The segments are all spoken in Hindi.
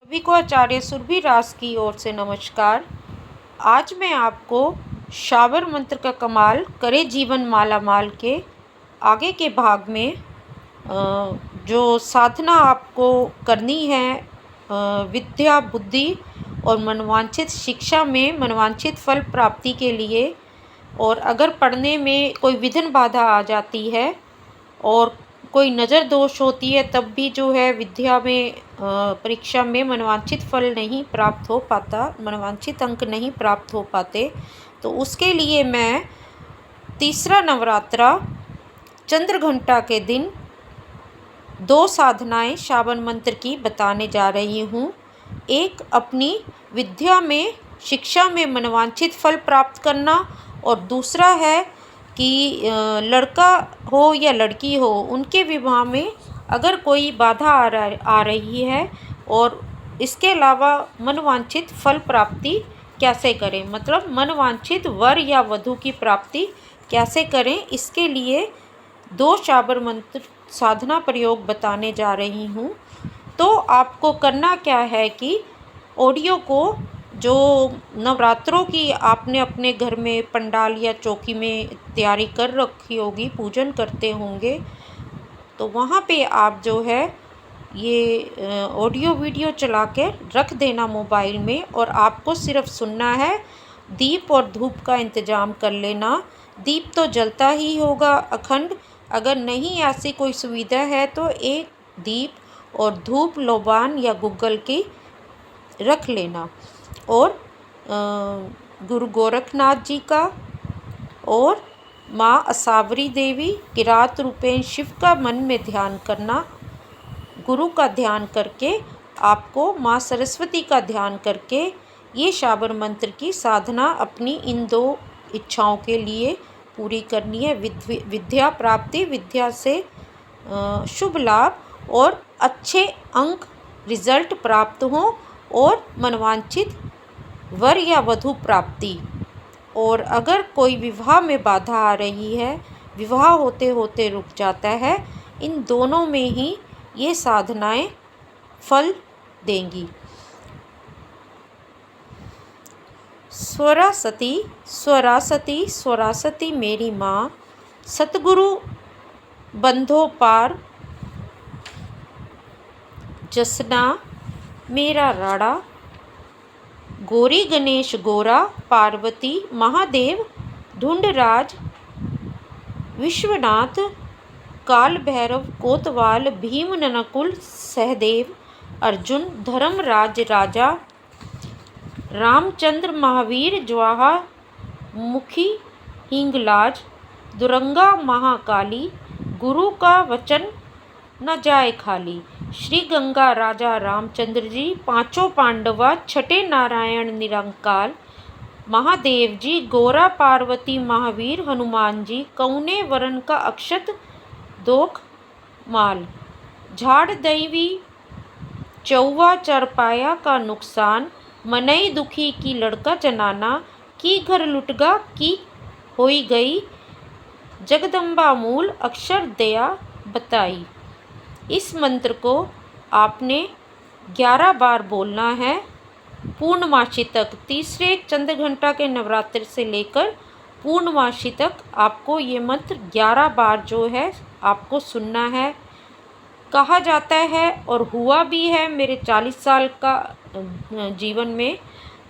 सभी को आचार्य सुरभि रास की ओर से नमस्कार। आज मैं आपको शाबर मंत्र का कमाल करे जीवन माला माल के आगे के भाग में जो साधना आपको करनी है विद्या बुद्धि और मनवांछित शिक्षा में मनवांछित फल प्राप्ति के लिए, और अगर पढ़ने में कोई विघ्न बाधा आ जाती है और कोई नज़र दोष होती है तब भी जो है विद्या में परीक्षा में मनवांछित फल नहीं प्राप्त हो पाता, मनवांछित अंक नहीं प्राप्त हो पाते, तो उसके लिए मैं तीसरा नवरात्रा चंद्र घंटा के दिन 2 साधनाएं शाबर मंत्र की बताने जा रही हूँ। एक अपनी विद्या में शिक्षा में मनवांछित फल प्राप्त करना, और दूसरा है कि लड़का हो या लड़की हो उनके विवाह में अगर कोई बाधा आ रही है, और इसके अलावा मनवांछित फल प्राप्ति कैसे करें, मतलब मनवांछित वर या वधू की प्राप्ति कैसे करें, इसके लिए 2 शाबर मंत्र साधना प्रयोग बताने जा रही हूँ। तो आपको करना क्या है कि ऑडियो को जो नवरात्रों की आपने अपने घर में पंडाल या चौकी में तैयारी कर रखी होगी, पूजन करते होंगे, तो वहाँ पे आप जो है ये ऑडियो वीडियो चला के रख देना मोबाइल में, और आपको सिर्फ सुनना है। दीप और धूप का इंतज़ाम कर लेना। दीप तो जलता ही होगा अखंड, अगर नहीं ऐसी कोई सुविधा है तो एक दीप और धूप लोबान या गूगल की रख लेना, और गुरु गोरखनाथ जी का और माँ असावरी देवी किरात रूपेण शिव का मन में ध्यान करना। गुरु का ध्यान करके आपको माँ सरस्वती का ध्यान करके ये शाबर मंत्र की साधना अपनी इन 2 इच्छाओं के लिए पूरी करनी है। विद्या प्राप्ति, विद्या से शुभ लाभ और अच्छे अंक रिजल्ट प्राप्त हों, और मनवांछित वर या वधू प्राप्ति। और अगर कोई विवाह में बाधा आ रही है, विवाह होते होते रुक जाता है, इन दोनों में ही ये साधनाएं फल देंगी। स्वरासती स्वरासती स्वरासती मेरी माँ, सतगुरु बंधो पार जसना मेरा राड़ा, गौरी गणेश गौरा पार्वती महादेव ढूंढराज विश्वनाथ काल भैरव कोतवाल भीम ननकुल सहदेव अर्जुन धर्मराज राजा रामचंद्र महावीर ज्वाहा मुखी हिंगलाज दुरंगा महाकाली, गुरु का वचन न जाए खाली, श्री गंगा राजा रामचंद्र जी, 5 पांडवा छठे नारायण निरंकाल महादेव जी, गौरा पार्वती महावीर हनुमान जी, कौने वरण का अक्षत दोख माल, झाड़ दैवी चौवा चरपाया का नुकसान, मनई दुखी की लड़का जनाना, की घर लुटगा की होई गई, जगदम्बा मूल अक्षर दया बताई। इस मंत्र को आपने 11 बार बोलना है पूर्णमासी तक। तीसरे चंद्र घंटा के नवरात्र से लेकर पूर्णमासी तक आपको ये मंत्र 11 बार जो है आपको सुनना है। कहा जाता है और हुआ भी है, मेरे 40 साल का जीवन में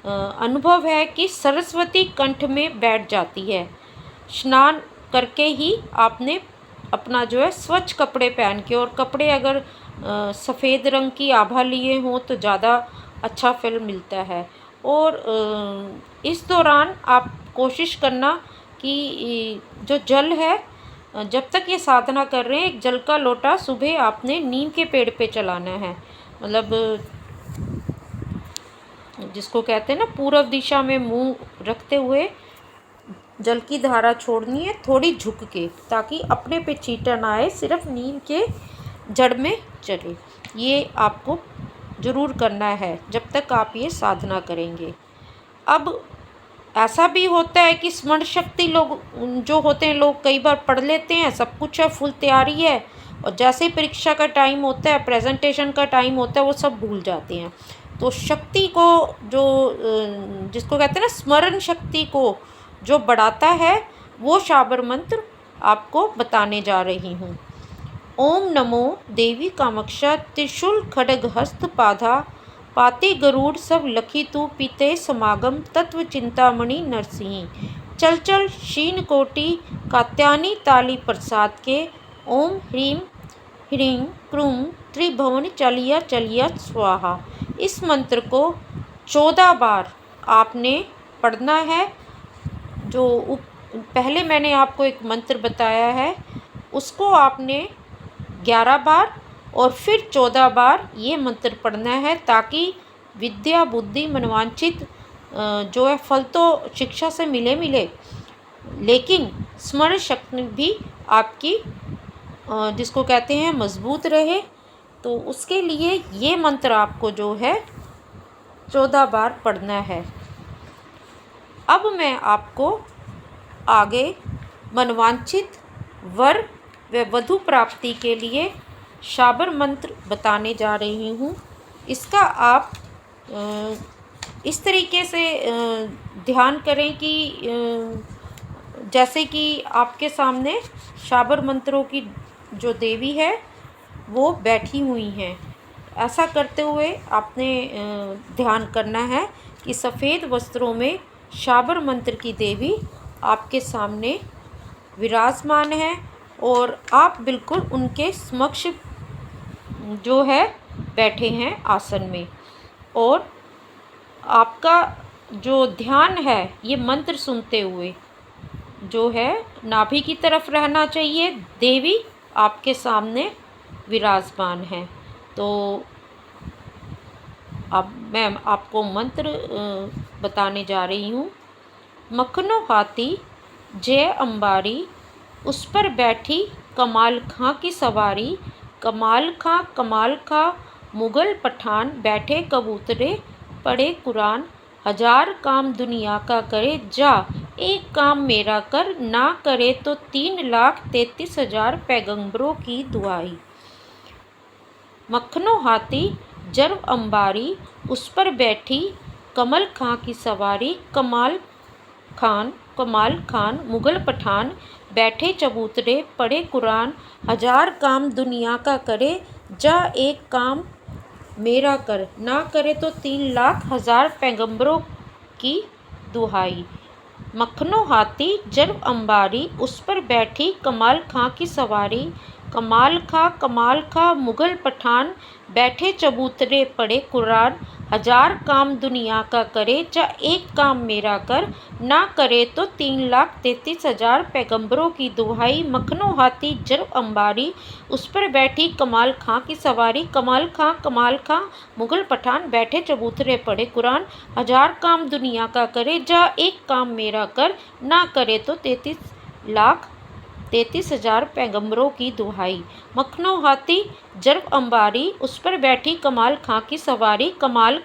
अनुभव है कि सरस्वती कंठ में बैठ जाती है। स्नान करके ही आपने अपना जो है स्वच्छ कपड़े पहन के, और कपड़े अगर सफ़ेद रंग की आभा लिए हों तो ज़्यादा अच्छा फल मिलता है। और इस दौरान आप कोशिश करना कि जो जल है, जब तक ये साधना कर रहे हैं, एक जल का लोटा सुबह आपने नीम के पेड़ पे चलाना है, मतलब जिसको कहते हैं ना पूर्व दिशा में मुंह रखते हुए जल की धारा छोड़नी है, थोड़ी झुक के, ताकि अपने पे छींटा ना आए, सिर्फ नीम के जड़ में चले। ये आपको ज़रूर करना है जब तक आप ये साधना करेंगे। अब ऐसा भी होता है कि स्मरण शक्ति लोग जो होते हैं, लोग कई बार पढ़ लेते हैं, सब कुछ है, फुल तैयारी है, और जैसे ही परीक्षा का टाइम होता है, प्रेजेंटेशन का टाइम होता है, वो सब भूल जाते हैं। तो शक्ति को जो जिसको कहते हैं ना स्मरण शक्ति को जो बढ़ाता है, वो शाबर मंत्र आपको बताने जा रही हूँ। ओम नमो देवी कामाक्षा त्रिशूल खड्ग हस्त पाधा पाते गरुड़ सब लखी तू पीते समागम तत्व चिंतामणि नरसिंह चल चल शीन कोटि कात्यानी ताली प्रसाद के ओम ह्रीम ह्रीं क्रूं त्रिभुवन चलिया चलिया स्वाहा। इस मंत्र को 14 बार आपने पढ़ना है। जो पहले मैंने आपको एक मंत्र बताया है उसको आपने 11 बार और फिर 14 बार ये मंत्र पढ़ना है, ताकि विद्या बुद्धि मनवांचित जो है फल तो शिक्षा से मिले लेकिन स्मरण शक्ति भी आपकी जिसको कहते हैं मजबूत रहे। तो उसके लिए ये मंत्र आपको जो है 14 बार पढ़ना है। अब मैं आपको आगे मनवांचित वर व वधु प्राप्ति के लिए शाबर मंत्र बताने जा रही हूँ। इसका आप इस तरीके से ध्यान करें कि जैसे कि आपके सामने शाबर मंत्रों की जो देवी है वो बैठी हुई हैं। ऐसा करते हुए आपने ध्यान करना है कि सफ़ेद वस्त्रों में शाबर मंत्र की देवी आपके सामने विराजमान है और आप बिल्कुल उनके समक्ष जो है बैठे हैं आसन में। और आपका जो ध्यान है ये मंत्र सुनते हुए जो है नाभि की तरफ रहना चाहिए। देवी आपके सामने विराजमान है। तो अब मैं आपको मंत्र बताने जा रही हूँ। मखनो हाथी जय अंबारी उस पर बैठी कमाल खां की सवारी, कमाल खां मुग़ल पठान बैठे कबूतरे पढ़े कुरान, हजार काम दुनिया का करे जा एक काम मेरा कर, ना करे तो 3,33,000 पैगंबरों की दुआई। मखनो हाथी जर्व अंबारी उस पर बैठी कमल खां की सवारी, कमाल खान मुग़ल पठान बैठे चबूतरे पढ़े कुरान, हजार काम दुनिया का करे जा एक काम मेरा कर, ना करे तो 3,00,000 पैगंबरों की दुहाई। मखनो हाथी जर्व अंबारी उस पर बैठी कमाल खां की सवारी, कमाल खां मुग़ल पठान बैठे चबूतरे पढ़े कुरान, हजार काम दुनिया का करे जा एक काम मेरा कर, ना करे तो 3,33,000 पैगंबरों की दुहाई। मखनो हाथी जर्व अंबारी उस पर बैठी कमाल खां की सवारी, कमाल खां मुग़ल पठान बैठे चबूतरे पढ़े कुरान, हजार काम दुनिया का करे जा एक काम मेरा कर, ना करे तो 33,33,000 पैगंबरों की दुहाई। मखनो हाथी जर्व अंबारी उस पर बैठी कमाल खां की सवारी, कमाल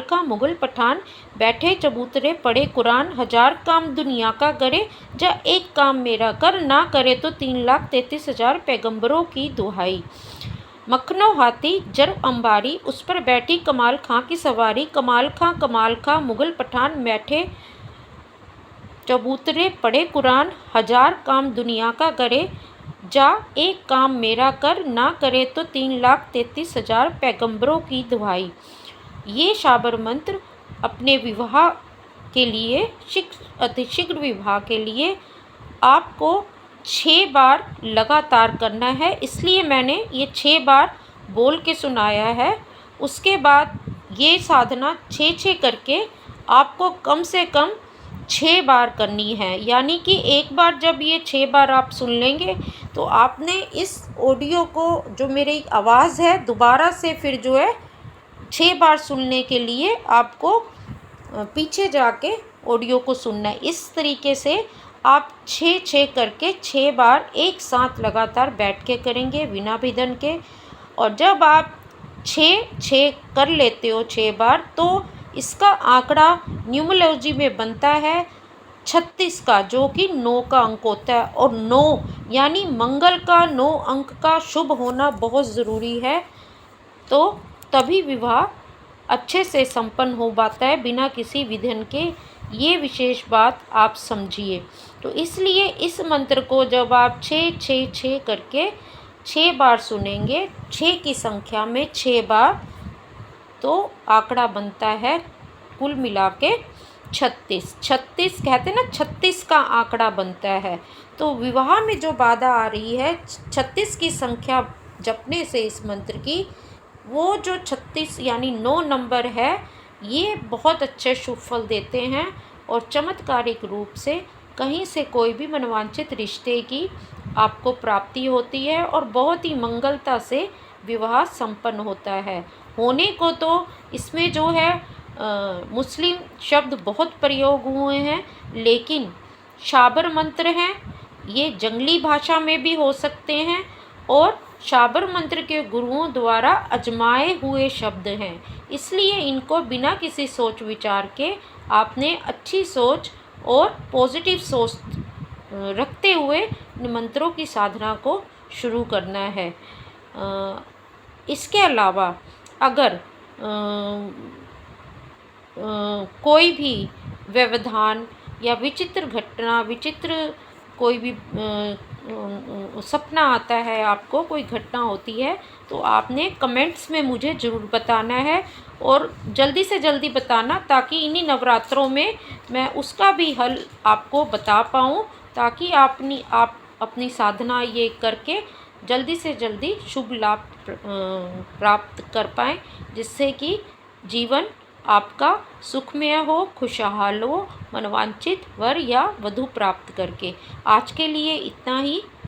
खां मुग़ल पठान बैठे चबूतरे पढ़े कुरान, हजार काम दुनिया का करे जा एक काम मेरा कर, ना करे तो 3,33,000 पैगंबरों की दुहाई। मखनो हाथी जर्व अंबारी उस पर बैठी कमाल खां की सवारी, कमाल खां मुग़ल पठान बैठे चबूतरे पढ़े कुरान, हजार काम दुनिया का करे जा एक काम मेरा कर, ना करे तो 3,33,000 पैगंबरों की दुहाई। ये शाबर मंत्र अपने विवाह के लिए अतिशीघ्र विवाह के लिए आपको 6 बार लगातार करना है, इसलिए मैंने ये 6 बार बोल के सुनाया है। उसके बाद ये साधना 6 करके आपको कम से कम 6 बार करनी है। यानी कि एक बार जब ये 6 बार आप सुन लेंगे तो आपने इस ऑडियो को जो मेरी आवाज़ है दोबारा से फिर जो है 6 बार सुनने के लिए आपको पीछे जाके ऑडियो को सुनना है। इस तरीके से आप 6 करके 6 बार एक साथ लगातार बैठ के करेंगे बिना विघ्न के। और जब आप 6 कर लेते हो 6 बार तो इसका आंकड़ा न्यूमरोलॉजी में बनता है 36 का, जो कि 9 का अंक होता है। और 9 यानी मंगल का 9 अंक का शुभ होना बहुत ज़रूरी है। तो तभी विवाह अच्छे से संपन्न हो पाता है बिना किसी विघ्न के। ये विशेष बात आप समझिए। तो इसलिए इस मंत्र को जब आप 6 करके 6 बार सुनेंगे, 6 की संख्या में 6 बार, तो आंकड़ा बनता है कुल मिला के 36। 36 कहते हैं ना, 36 का आंकड़ा बनता है। तो विवाह में जो बाधा आ रही है 36 की संख्या जपने से इस मंत्र की, वो जो 36 यानी 9 नंबर है, ये बहुत अच्छे शुभ फल देते हैं और चमत्कारिक रूप से कहीं से कोई भी मनोवांछित रिश्ते की आपको प्राप्ति होती है और बहुत ही मंगलता से विवाह संपन्न होता है। होने को तो इसमें जो है मुस्लिम शब्द बहुत प्रयोग हुए हैं, लेकिन शाबर मंत्र हैं, ये जंगली भाषा में भी हो सकते हैं और शाबर मंत्र के गुरुओं द्वारा आजमाए हुए शब्द हैं। इसलिए इनको बिना किसी सोच विचार के आपने अच्छी सोच और पॉजिटिव सोच रखते हुए इन मंत्रों की साधना को शुरू करना है। इसके अलावा अगर कोई भी व्यवधान या विचित्र घटना, विचित्र कोई भी सपना आता है, आपको कोई घटना होती है, तो आपने कमेंट्स में मुझे ज़रूर बताना है और जल्दी से जल्दी बताना, ताकि इन्हीं नवरात्रों में मैं उसका भी हल आपको बता पाऊँ, ताकि आप अपनी साधना ये करके जल्दी से जल्दी शुभ लाभ प्राप्त कर पाएँ, जिससे कि जीवन आपका सुखमय हो, खुशहाल हो, मनोवांछित वर या वधु प्राप्त करके। आज के लिए इतना ही।